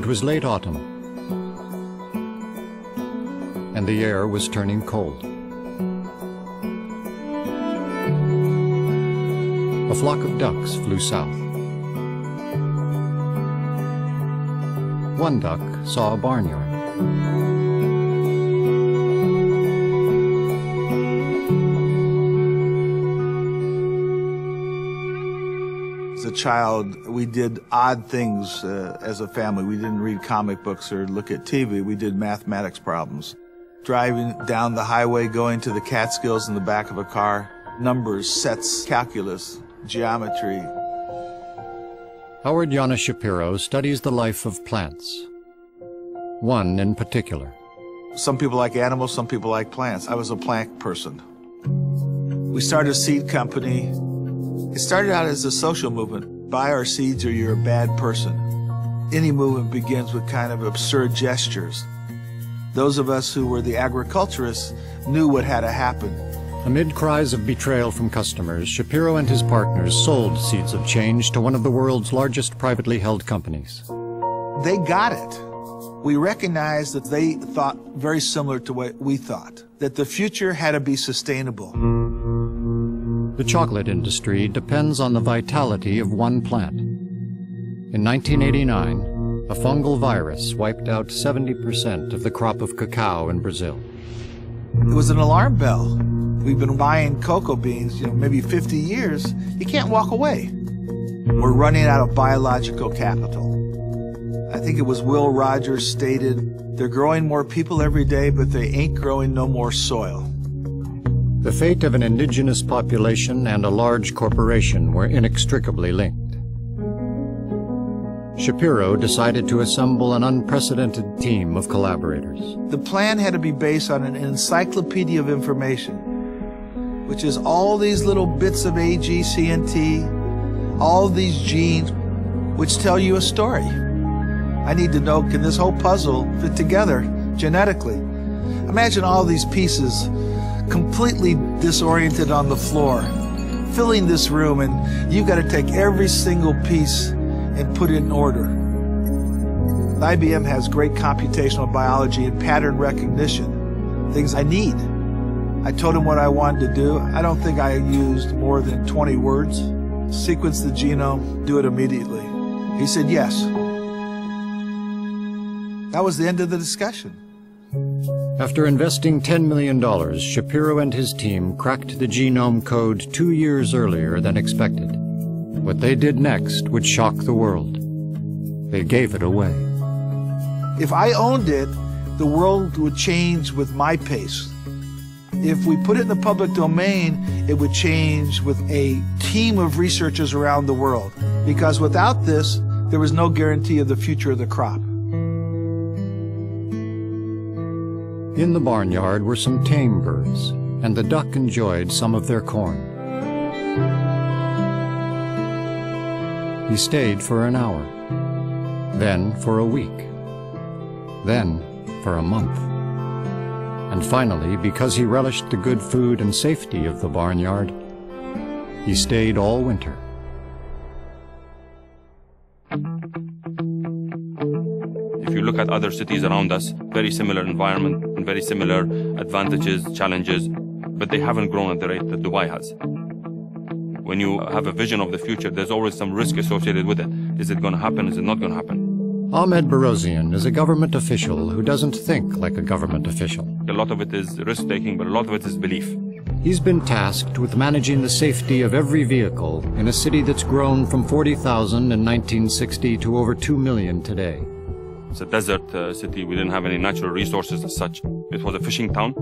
It was late autumn, and the air was turning cold. A flock of ducks flew south. One duck saw a barnyard. As a child, we did odd things as a family. We didn't read comic books or look at TV. We did mathematics problems. Driving down the highway, going to the Catskills in the back of a car. Numbers, sets, calculus, geometry. Howard Yana Shapiro studies the life of plants. One in particular. Some people like animals, some people like plants. I was a plant person. We started a seed company. It started out as a social movement. Buy our seeds or you're a bad person. Any movement begins with kind of absurd gestures. Those of us who were the agriculturists knew what had to happen. Amid cries of betrayal from customers, Shapiro and his partners sold Seeds of Change to one of the world's largest privately held companies. They got it. We recognized that they thought very similar to what we thought, that the future had to be sustainable. The chocolate industry depends on the vitality of one plant. In 1989, a fungal virus wiped out 70% of the crop of cacao in Brazil. It was an alarm bell. We've been buying cocoa beans, maybe 50 years. You can't walk away. We're running out of biological capital. I think it was Will Rogers stated, they're growing more people every day, but they ain't growing no more soil. The fate of an indigenous population and a large corporation were inextricably linked. Shapiro decided to assemble an unprecedented team of collaborators. The plan had to be based on an encyclopedia of information, which is all these little bits of A, G, C, and T, all these genes, which tell you a story. I need to know, can this whole puzzle fit together genetically? Imagine all these pieces completely disoriented on the floor, filling this room, and you've got to take every single piece and put it in order. IBM has great computational biology and pattern recognition, things I need. I told him what I wanted to do. I don't think I used more than 20 words. Sequence the genome, do it immediately. He said yes. That was the end of the discussion. After investing $10 million, Shapiro and his team cracked the genome code 2 years earlier than expected. What they did next would shock the world. They gave it away. If I owned it, the world would change with my pace. If we put it in the public domain, it would change with a team of researchers around the world. Because without this, there was no guarantee of the future of the crop. In the barnyard were some tame birds, and the duck enjoyed some of their corn. He stayed for an hour, then for a week, then for a month. And finally, because he relished the good food and safety of the barnyard, he stayed all winter. If you look at other cities around us, very similar environment and very similar advantages, challenges, but they haven't grown at the rate that Dubai has. When you have a vision of the future, there's always some risk associated with it. Is it going to happen? Is it not going to happen? Ahmed Barosian is a government official who doesn't think like a government official. A lot of it is risk-taking, but a lot of it is belief. He's been tasked with managing the safety of every vehicle in a city that's grown from 40,000 in 1960 to over 2 million today. It's a desert city. We didn't have any natural resources as such. It was a fishing town.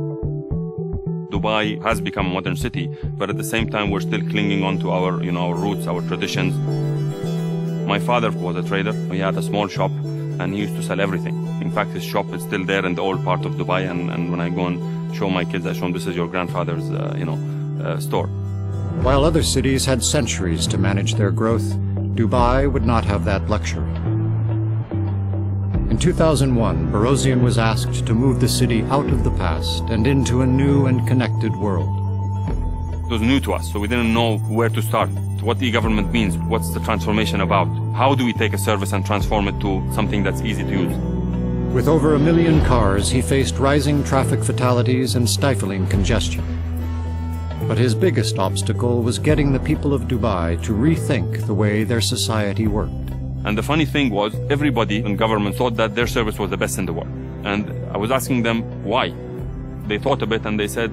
Dubai has become a modern city, but at the same time, we're still clinging on to our, our roots, our traditions. My father was a trader. He had a small shop, and he used to sell everything. In fact, his shop is still there in the old part of Dubai, and when I go and show my kids, I show them this is your grandfather's, store. While other cities had centuries to manage their growth, Dubai would not have that luxury. In 2001, Barosian was asked to move the city out of the past and into a new and connected world. It was new to us, so we didn't know where to start, what e-government means, what's the transformation about. How do we take a service and transform it to something that's easy to use? With over 1 million cars, he faced rising traffic fatalities and stifling congestion. But his biggest obstacle was getting the people of Dubai to rethink the way their society worked. And the funny thing was, everybody in government thought that their service was the best in the world. And I was asking them why. They thought a bit and they said,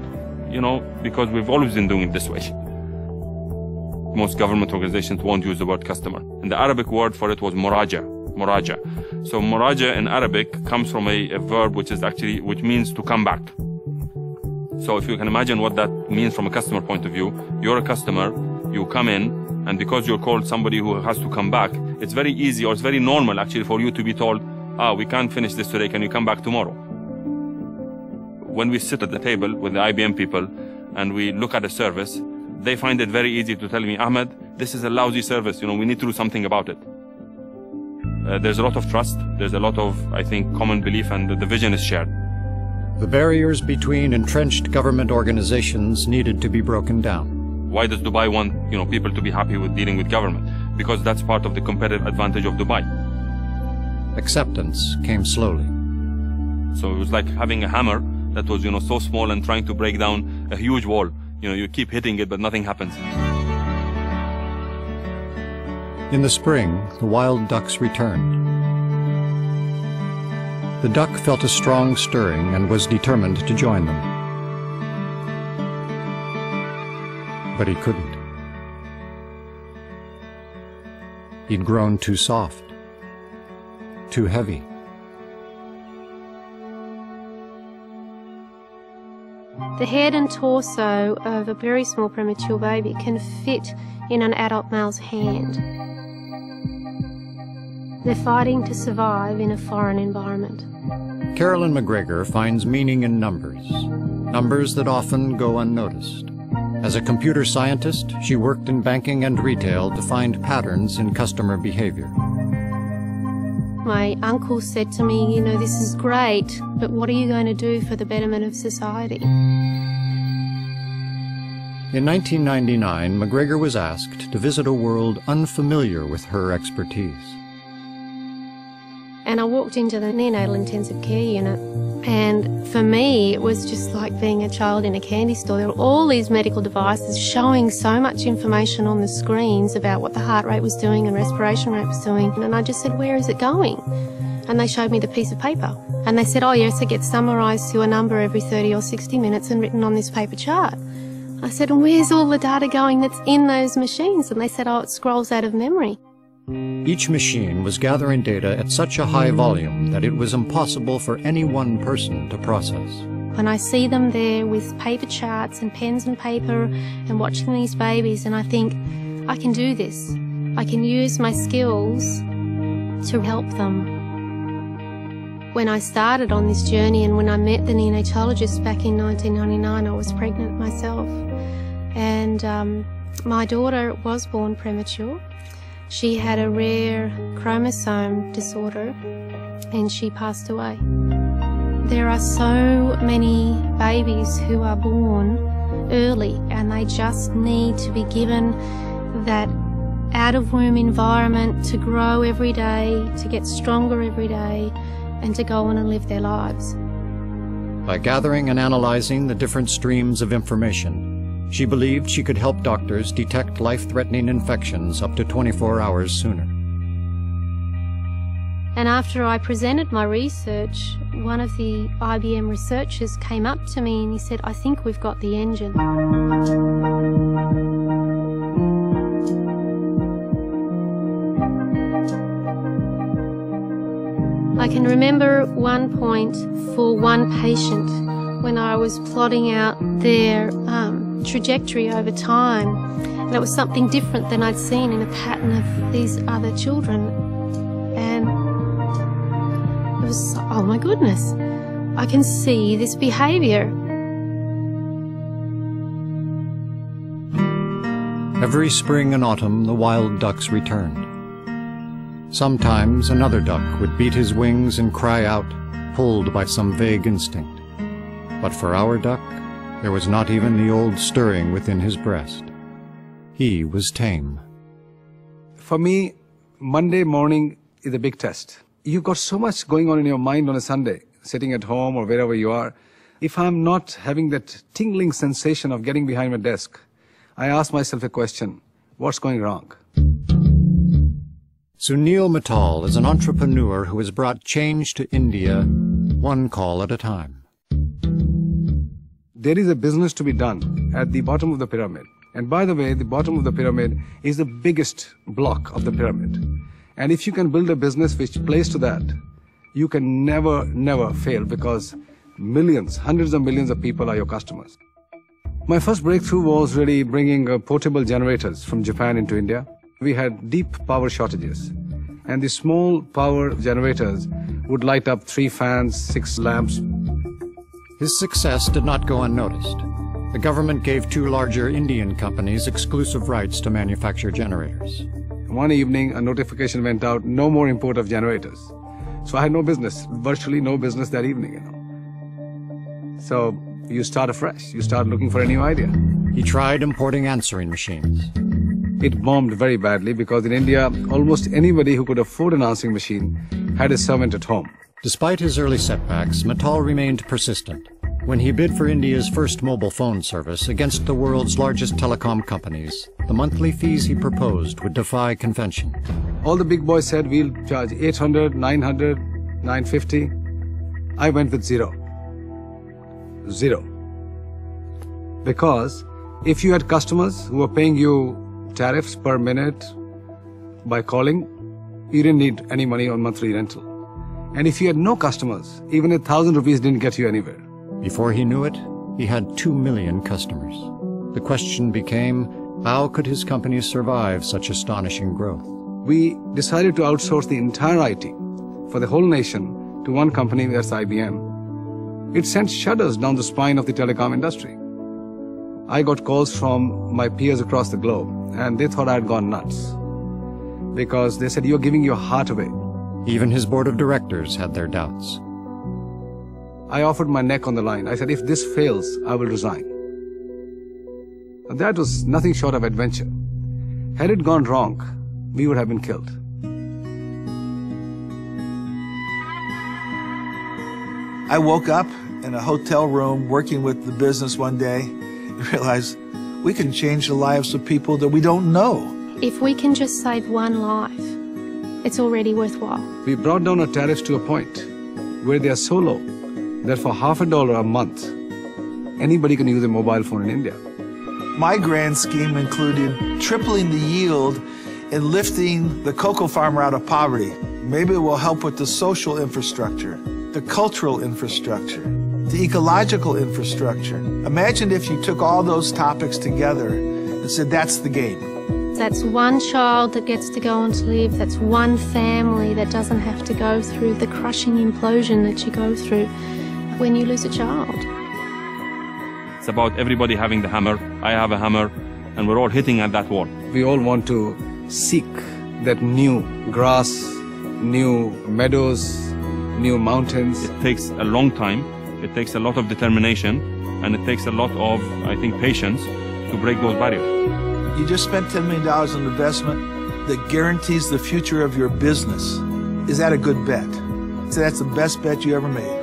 you know, because we've always been doing it this way. Most government organizations won't use the word customer. And the Arabic word for it was muraja. So muraja in Arabic comes from a verb which means to come back. So if you can imagine what that means from a customer point of view, you're a customer, you come in, and because you're called somebody who has to come back, it's very easy or it's very normal actually for you to be told, we can't finish this today, can you come back tomorrow? When we sit at the table with the IBM people and we look at a service, they find it very easy to tell me, Ahmed, this is a lousy service, we need to do something about it. There's a lot of trust, there's a lot of, I think, common belief, and the vision is shared. The barriers between entrenched government organizations needed to be broken down. Why does Dubai want, people to be happy with dealing with government? Because that's part of the competitive advantage of Dubai. Acceptance came slowly. So it was like having a hammer that was, so small and trying to break down a huge wall. You keep hitting it, but nothing happens. In the spring, the wild ducks returned. The duck felt a strong stirring and was determined to join them. But he couldn't. He'd grown too soft, too heavy. The head and torso of a very small premature baby can fit in an adult male's hand. They're fighting to survive in a foreign environment. Carolyn McGregor finds meaning in numbers, numbers that often go unnoticed. As a computer scientist, she worked in banking and retail to find patterns in customer behavior. My uncle said to me, this is great, but what are you going to do for the betterment of society? In 1999, McGregor was asked to visit a world unfamiliar with her expertise. And I walked into the neonatal intensive care unit, and for me it was just like being a child in a candy store. There were all these medical devices showing so much information on the screens about what the heart rate was doing and respiration rate was doing, and I just said, where is it going? And they showed me the piece of paper, and they said, oh yes, it gets summarised to a number every 30 or 60 minutes and written on this paper chart. I said, and where's all the data going that's in those machines? And they said, oh, it scrolls out of memory. Each machine was gathering data at such a high volume that it was impossible for any one person to process. When I see them there with paper charts and pens and paper and watching these babies, and I think, I can do this. I can use my skills to help them. When I started on this journey and when I met the neonatologist back in 1999, I was pregnant myself. And my daughter was born premature. She had a rare chromosome disorder and she passed away. There are so many babies who are born early and they just need to be given that out-of-womb environment to grow every day, to get stronger every day, and to go on and live their lives. By gathering and analyzing the different streams of information, she believed she could help doctors detect life-threatening infections up to 24 hours sooner. And after I presented my research, one of the IBM researchers came up to me and he said, I think we've got the engine. I can remember one point for one patient when I was plotting out their trajectory over time, and it was something different than I'd seen in a pattern of these other children, and it was, oh my goodness, I can see this behaviour. Every spring and autumn the wild ducks returned. Sometimes another duck would beat his wings and cry out, pulled by some vague instinct. But for our duck, there was not even the old stirring within his breast. He was tame. For me, Monday morning is a big test. You've got so much going on in your mind on a Sunday, sitting at home or wherever you are. If I'm not having that tingling sensation of getting behind my desk, I ask myself a question, what's going wrong? Sunil Mittal is an entrepreneur who has brought change to India one call at a time. There is a business to be done at the bottom of the pyramid. And by the way, the bottom of the pyramid is the biggest block of the pyramid. And if you can build a business which plays to that, you can never fail because millions, hundreds of millions of people are your customers. My first breakthrough was really bringing portable generators from Japan into India. We had deep power shortages. And the small power generators would light up 3 fans, 6 lamps. His success did not go unnoticed. The government gave 2 larger Indian companies exclusive rights to manufacture generators. One evening, a notification went out, no more import of generators. So I had no business, virtually no business that evening, So you start afresh. You start looking for a new idea. He tried importing answering machines. It bombed very badly because in India, almost anybody who could afford an answering machine had a servant at home. Despite his early setbacks, Mittal remained persistent. When he bid for India's first mobile phone service against the world's largest telecom companies, the monthly fees he proposed would defy convention. All the big boys said, we'll charge 800, 900, 950. I went with 0. 0. Because if you had customers who were paying you tariffs per minute by calling, you didn't need any money on monthly rental. And if you had no customers, even 1,000 rupees didn't get you anywhere. Before he knew it, he had 2 million customers. The question became, how could his company survive such astonishing growth? We decided to outsource the entire IT for the whole nation to one company, that's IBM. It sent shudders down the spine of the telecom industry. I got calls from my peers across the globe, and they thought I had gone nuts. Because they said, you're giving your heart away. Even his board of directors had their doubts. I offered my neck on the line. I said, if this fails, I will resign. That was nothing short of adventure. Had it gone wrong, we would have been killed. I woke up in a hotel room working with the business one day and realized we can change the lives of people that we don't know. If we can just save one life, it's already worthwhile. We brought down our tariffs to a point where they are so low that for $50 a month, anybody can use a mobile phone in India. My grand scheme included tripling the yield and lifting the cocoa farmer out of poverty. Maybe it will help with the social infrastructure, the cultural infrastructure, the ecological infrastructure. Imagine if you took all those topics together and said, that's the game. That's one child that gets to go on to live. That's one family that doesn't have to go through the crushing implosion that you go through when you lose a child. It's about everybody having the hammer. I have a hammer, and we're all hitting at that wall. We all want to seek that new grass, new meadows, new mountains. It takes a long time. It takes a lot of determination, and it takes a lot of, I think, patience to break those barriers. You just spent $10 million on investment that guarantees the future of your business. Is that a good bet? So that's the best bet you ever made.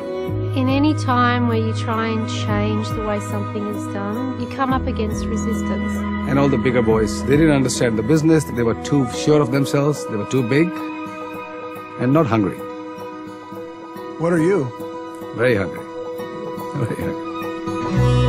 In any time where you try and change the way something is done, you come up against resistance. And all the bigger boys, they didn't understand the business. They were too sure of themselves. They were too big and not hungry. What are you? Very hungry. Very hungry.